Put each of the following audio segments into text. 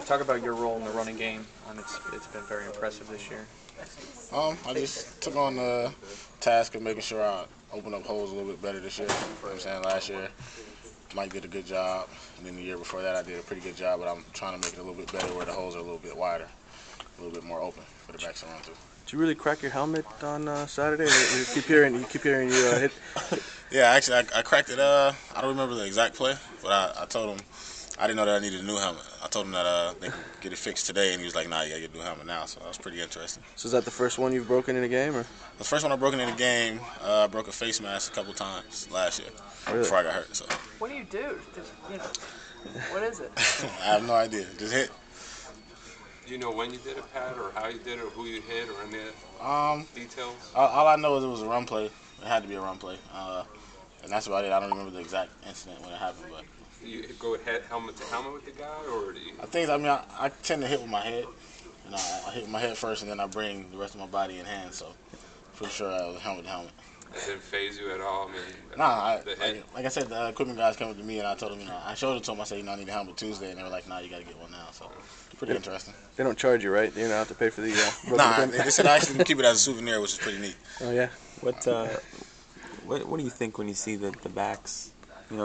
Talk about your role in the running game. It's been very impressive this year. I just took on the task of making sure I open up holes a little bit better this year. You know what I'm saying? Last year, Mike did a good job, and then the year before that, I did a pretty good job, but I'm trying to make it a little bit better where the holes are a little bit wider, a little bit more open for the backs to run through. Did you really crack your helmet on Saturday? You keep hearing you hit. Yeah, actually, I cracked it. I don't remember the exact play, but I told him I didn't know that I needed a new helmet. I told him that they could get it fixed today, and he was like, "Nah, you gotta get a new helmet now." So that was pretty interesting. So is that the first one you've broken in a game, or? The first one I broken in a game, I broke a face mask a couple times last year before I got hurt. So. What do? What is it? I have no idea. Just hit. Do you know when you did it, Pat, or how you did it, or who you hit, or any details? All I know is it was a run play. It had to be a run play, and that's about it. I don't remember the exact incident when it happened, but. You go helmet to helmet with the guy, or do you? I tend to hit with my head. I hit with my head first, and then I bring the rest of my body in hand. So, pretty sure I was helmet to helmet. It didn't phase you at all. Like I said, the equipment guys came up to me, and I told them, I showed it to them. I said, I need a helmet Tuesday, and they were like, "Nah, you got to get one now." So, pretty interesting. They don't charge you, right? You don't have to pay for the. They said I actually can keep it as a souvenir, which is pretty neat. Oh yeah. What do you think when you see the backs?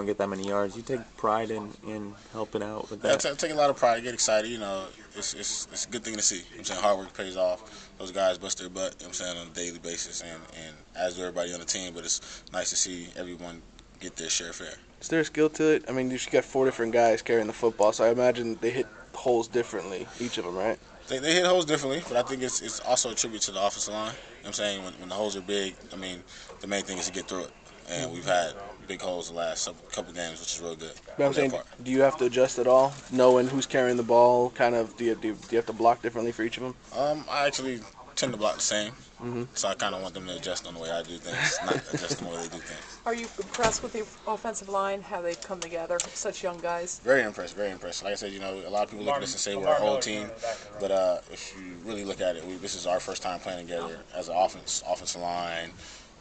Get that many yards. You take pride in helping out with that. Yeah, I take a lot of pride. I get excited. It's a good thing to see. I'm saying hard work pays off. Those guys bust their butt. I'm saying on a daily basis, and as do everybody on the team. But it's nice to see everyone get their share fair. Is there a skill to it? I mean, you got 4 different guys carrying the football, so I imagine they hit holes differently, each of them, right? They hit holes differently, but I think it's also a tribute to the offensive line. I'm saying when the holes are big, the main thing is to get through it. And we've had big holes the last couple games, which is real good. But I'm saying, do you have to adjust at all, knowing who's carrying the ball? Kind of, do you have to block differently for each of them? I actually tend to block the same, so I kind of want them to adjust on the way I do things, not adjust on the way they do things. Are you impressed with the offensive line, how they come together, such young guys? Very impressed, very impressed. Like I said, a lot of people look at us and say we're an old team, but if you really look at it, this is our first time playing together as an offensive line,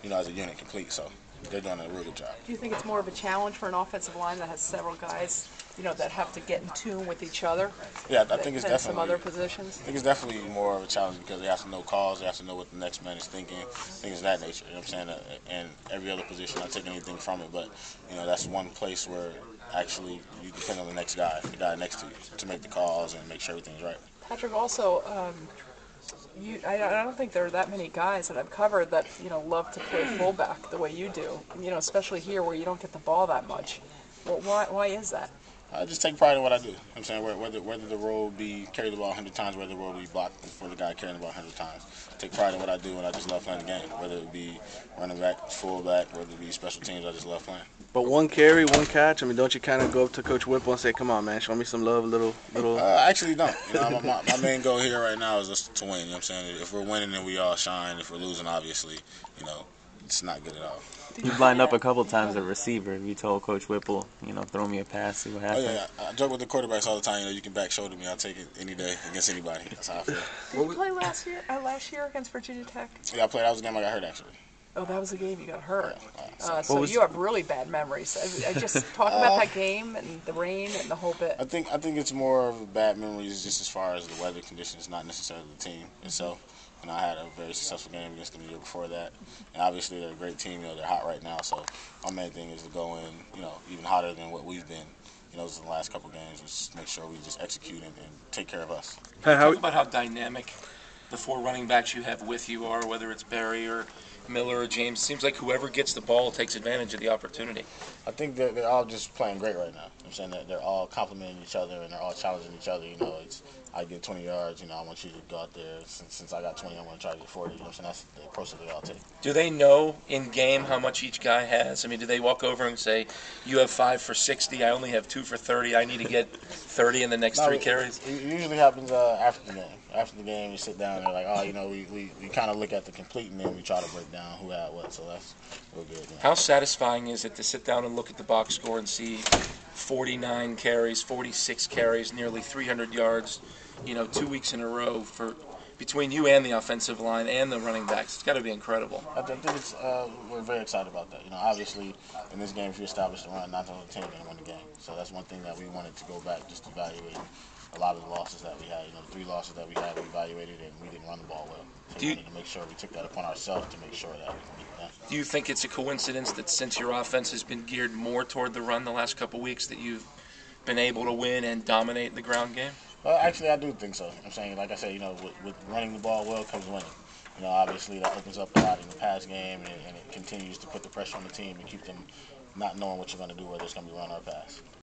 as a unit complete, so. They're doing a really good job. Do you think it's more of a challenge for an offensive line that has several guys, that have to get in tune with each other? Yeah, I think it's definitely some other positions. I think it's definitely more of a challenge because they have to know calls, they have to know what the next man is thinking, things of that nature. You know what I'm saying? And every other position, I take anything from it, but that's one place where actually you depend on the next guy, the guy next to you, to make the calls and make sure everything's right. Patrick, also. I don't think there are that many guys that I've covered that love to play fullback the way you do. Especially here where you don't get the ball that much. Well, why is that? I just take pride in what I do. I'm saying whether the role be carry the ball 100 times, whether the role be blocked for the guy carrying the ball 100 times. I take pride in what I do, and I just love playing the game. Whether it be running back, fullback, whether it be special teams, I just love playing. But one carry, one catch. Don't you kind of go up to Coach Whipple and say, "Come on, man, show me some love, a little"? I actually don't. My main goal here right now is just to win. You know what I'm saying? If we're winning, then we all shine. If we're losing, obviously, it's not good at all. You lined up a couple times at receiver. You told Coach Whipple, throw me a pass, see what happens. Oh, yeah. I joke with the quarterbacks all the time. You can back shoulder me. I'll take it any day against anybody. That's how I feel. Did you play last year against Virginia Tech? Yeah, I played. That was the game I got hurt, actually. Oh, that was the game you got hurt. Yeah, so you have really bad memories. I just talk about that game and the rain and the whole bit. I think it's more of bad memories just as far as the weather conditions, not necessarily the team itself. I had a very successful game against them the year before that. And obviously they're a great team. They're hot right now. So my main thing is to go in, even hotter than what we've been. In the last couple games, just make sure we just execute and take care of us. Talk about how dynamic the 4 running backs you have with you are, whether it's Barry or Miller or James. Seems like whoever gets the ball takes advantage of the opportunity. I think they're all just playing great right now. I'm saying that they're all complimenting each other and they're all challenging each other. I get 20 yards, I want you to go out there. Since I got 20, I'm going to try to get 40. You know what I'm saying? That's the approach that they all take. Do they know in game how much each guy has? Do they walk over and say, "You have 5 for 60, I only have 2 for 30, I need to get 30 in the next 3 carries"? It usually happens after the game. After the game, you sit down and they're like, we kind of look at the complete and then we try to break down who had what. So that's real good. How satisfying is it to sit down and look at the box score and see 49 carries, 46 carries, nearly 300 yards, 2 weeks in a row between you and the offensive line and the running backs? It's got to be incredible. I think we're very excited about that. Obviously, in this game, if you establish the run, 9 times out of 10, you're going to win the game. So that's one thing that we wanted to go back, just evaluating a lot of the losses that we had. The 3 losses that we had, we evaluated and we didn't run the ball well. So we wanted to make sure we took that upon ourselves to make sure that we can get that. Do you think it's a coincidence that since your offense has been geared more toward the run the last couple weeks that you've been able to win and dominate the ground game? Well, actually, I do think so. I'm saying, like I said, with running the ball well comes winning. Obviously that opens up a lot in the pass game, and it continues to put the pressure on the team and keep them not knowing what you're going to do, whether it's going to be run or pass.